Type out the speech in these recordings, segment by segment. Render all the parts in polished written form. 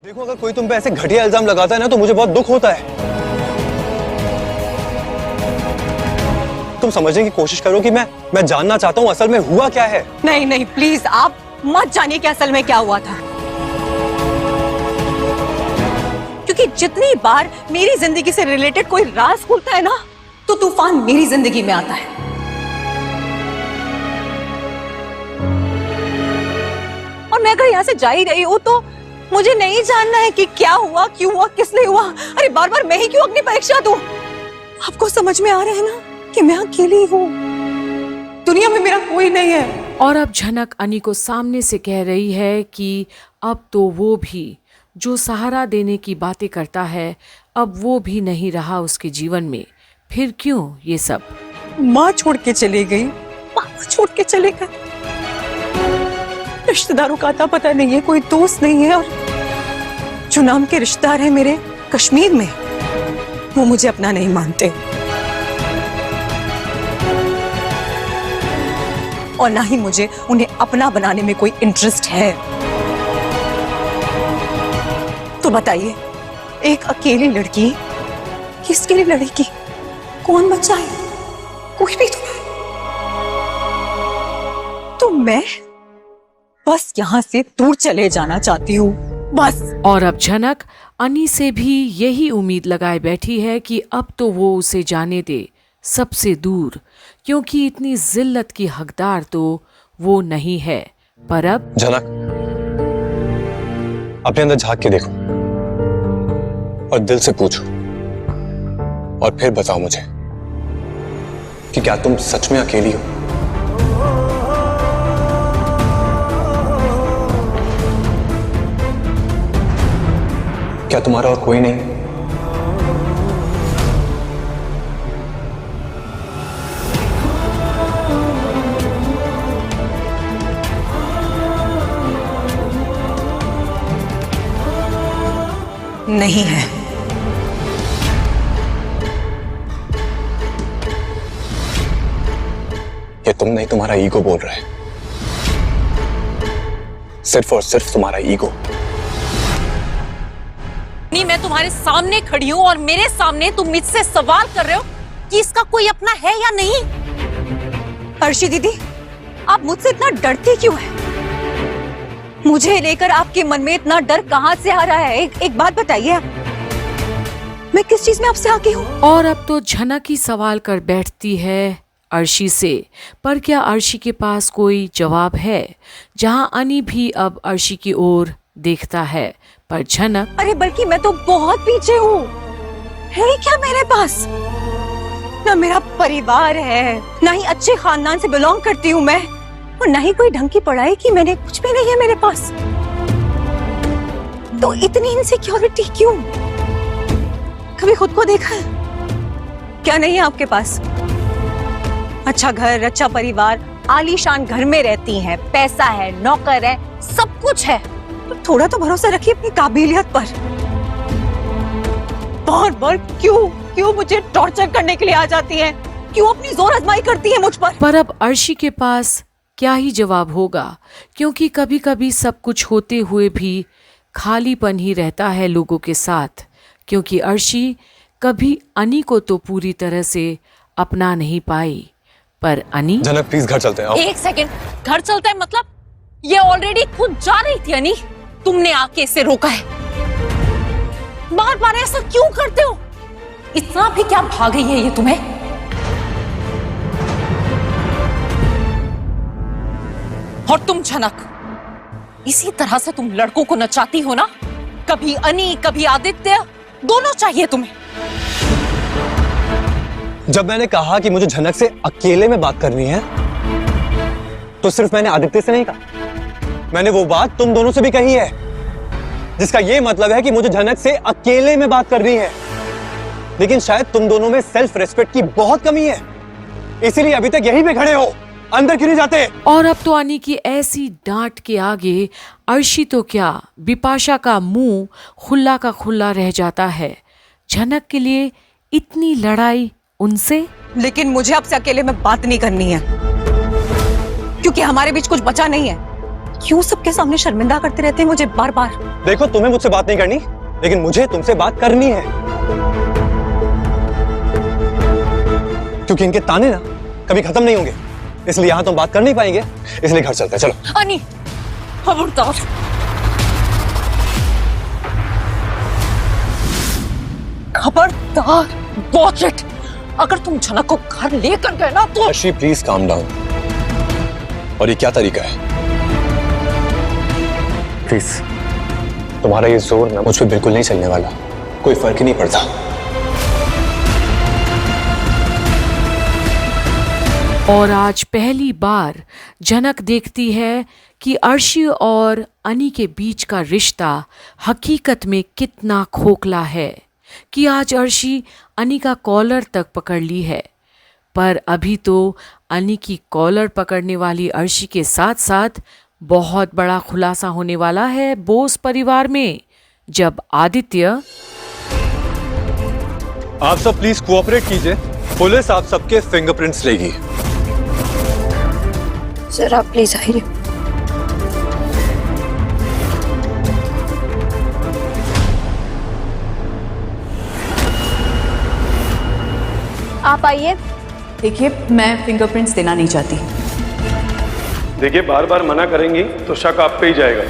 देखो, अगर कोई तुम पे ऐसे घटिया इल्जाम लगाता है ना तो मुझे बहुत दुख होता है। तुम समझने की कोशिश करो कि मैं जानना चाहता हूँ असल में हुआ क्या है। नहीं नहीं प्लीज, आप मत जानिए कि असल में क्या हुआ था, क्योंकि जितनी बार मेरी जिंदगी से रिलेटेड कोई राज खुलता है ना तो तूफान मेरी जिंदगी में आता है। और मैं अगर यहाँ से जा ही रही हूँ तो मुझे नहीं जानना है कि क्या हुआ, क्यों हुआ, किस लिए हुआ। अरे बार बार मैं ही क्यों अपनी परीक्षा दूं? आपको समझ में आ रहा है ना कि मैं अकेली हूँ, दुनिया में मेरा कोई नहीं है। और अब झनक अनी को सामने से कह रही है कि अब तो वो भी जो सहारा देने की बातें करता है अब वो भी नहीं रहा उसके जीवन में। फिर क्यों ये सब? माँ छोड़ के चली गई, पापा छोड़ के चले गए, रिश्तेदारों का आता पता नहीं है, कोई दोस्त नहीं है, और जो नाम के रिश्तेदार हैं मेरे कश्मीर में वो मुझे अपना नहीं मानते और ना ही मुझे उन्हें अपना बनाने में कोई इंटरेस्ट है। तो बताइए, एक अकेली लड़की किसके लिए लड़ेगी? कौन बचाए? कोई भी तो मैं बस यहाँ से दूर चले जाना चाहती हूँ, बस। और अब झनक अनी से भी यही उम्मीद लगाए बैठी है कि अब तो वो उसे जाने दे सबसे दूर, क्योंकि इतनी जिल्लत की हकदार तो वो नहीं है। पर अब झनक, अपने अंदर झांक के देखो और दिल से पूछो और फिर बताओ मुझे कि क्या तुम सच में अकेली हो? क्या तुम्हारा और कोई नहीं? नहीं है। ये तुम नहीं, तुम्हारा ईगो बोल रहा है, सिर्फ और सिर्फ तुम्हारा ईगो। नहीं, मैं तुम्हारे सामने खड़ी हूँ और मेरे सामने तुम मुझसे सवाल कर रहे हो कि इसका कोई अपना है या नहीं। अर्शी दीदी, आप मुझसे इतना डरती क्यों है? मुझे लेकर आपके मन में इतना डर कहाँ से आ रहा है? एक बात बताइए, मैं किस चीज में आपसे आगे हूँ? और अब तो झनक ही सवाल कर बैठती है अर्शी से। पर क्या अर्शी के पास कोई जवाब है? जहां अनी भी अब अर्शी की ओर देखता है, पर झनक अरे बल्कि मैं तो बहुत पीछे हूँ। है क्या मेरे पास? ना मेरा परिवार है, ना ही अच्छे खानदान से बिलोंग करती हूँ मैं, और ना ही कोई ढंग की पढ़ाई की मैंने, कुछ भी नहीं है मेरे पास। तो इतनी इनसिक्योरिटी क्यों? कभी खुद को देखा है? क्या नहीं है आपके पास? अच्छा घर, अच्छा परिवार, आलीशान घर में रहती हैं, पैसा है, नौकर है, सब कुछ है, तो थोड़ा तो भरोसा रखिए अपनी काबिलियत पर। बार बार क्यों मुझे टॉर्चर करने के लिए आ जाती है? क्यों अपनी जोर आजमाई करती है मुझ पर? पर अब अर्शी के पास क्या ही जवाब होगा, क्योंकि कभी कभी सब कुछ होते हुए भी खालीपन ही रहता है लोगों के साथ। क्योंकि अर्शी कभी अनी को तो पूरी तरह से अपना नहीं पाई, पर अनी। झनक प्लीज घर चलते हैं। एक सेकेंड, घर चलता है मतलब? ये ऑलरेडी खुद जा रही थी अनी, तुमने आके इसे रोका है। बार बार ऐसा क्यों करते हो? इतना भी क्या भाग गई है ये तुम्हें? और तुम झनक, इसी तरह से तुम लड़कों को नचाती हो ना? कभी अनी, कभी आदित्य, दोनों चाहिए तुम्हें। जब मैंने कहा कि मुझे झनक से अकेले में बात करनी है तो सिर्फ मैंने आदित्य से नहीं कहा, मैंने वो बात तुम दोनों से भी कही है, जिसका ये मतलब है कि मुझे झनक से अकेले में बात करनी है। लेकिन शायद तुम दोनों में सेल्फ रिस्पेक्ट की बहुत कमी है, इसीलिए अभी तक यहीं पे खड़े हो, अंदर क्यों नहीं जाते? और अब तो अनी की ऐसी डांट के आगे अर्शी तो क्या, बिपाशा का मुंह खुला का खुला रह जाता है। झनक के लिए इतनी लड़ाई उनसे। लेकिन मुझे आपसे अकेले में बात नहीं करनी है, क्योंकि हमारे बीच कुछ बचा नहीं है। क्यों सबके सामने शर्मिंदा करते रहते हैं मुझे बार बार? देखो, तुम्हें मुझसे बात नहीं करनी, लेकिन मुझे तुमसे बात करनी है, क्योंकि इनके ताने ना कभी खत्म नहीं होंगे। इसलिए यहां तुम बात कर नहीं पाएंगे, इसलिए घर चलते हैं, चलो। अनी, खबरदार। खबरदार, वॉच इट। अगर तुम झनक को घर लेकर गए ना तो। Arshi, please calm down. और ये क्या तरीका है? प्लीज, तुम्हारा ये जोर ना मुझ पे बिल्कुल नहीं चलने वाला, कोई फर्क ही नहीं पड़ता। और आज पहली बार झनक देखती है कि अर्शी और अनी के बीच का रिश्ता हकीकत में कितना खोखला है, कि आज अर्शी अनी का कॉलर तक पकड़ ली है। पर अभी तो अनी की कॉलर पकड़ने वाली अर्शी के साथ साथ बहुत बड़ा खुलासा होने वाला है बोस परिवार में, जब आदित्य। आप सब प्लीज कोऑपरेट कीजिए, पुलिस आप सबके फिंगरप्रिंट्स लेगी। सर आप प्लीज आइए। आप आइए। देखिए, मैं फिंगरप्रिंट्स देना नहीं चाहती। देखिए, बार बार मना करेंगी तो शक आप पे ही जाएगा।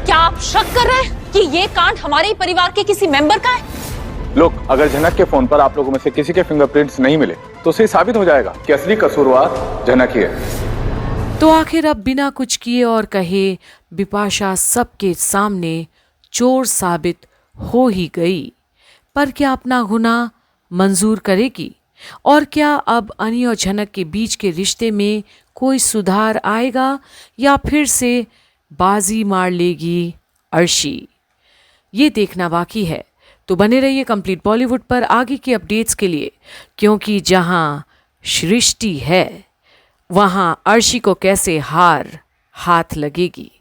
क्या आप शक कर रहे हैं कि ये कांड हमारे ही परिवार के किसी मेंबर का है? लोग, अगर झनक के फोन पर आप लोगों में से किसी के फिंगरप्रिंट्स नहीं मिले तो उसे साबित हो जाएगा कि असली कसूरवार झनक ही है। तो आखिर अब बिना कुछ किए और कहे बिपाशा सबके सामने चोर साबित हो ही गई। पर क्या अपना गुनाह मंजूर करेगी? और क्या अब अनी और झनक के बीच के रिश्ते में कोई सुधार आएगा, या फिर से बाजी मार लेगी अर्शी? ये देखना बाकी है। तो बने रहिए कंप्लीट बॉलीवुड पर आगे की अपडेट्स के लिए, क्योंकि जहां सृष्टि है वहां अर्शी को कैसे हार हाथ लगेगी।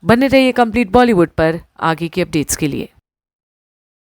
बने रहिए कंप्लीट बॉलीवुड पर आगे की अपडेट्स के लिए।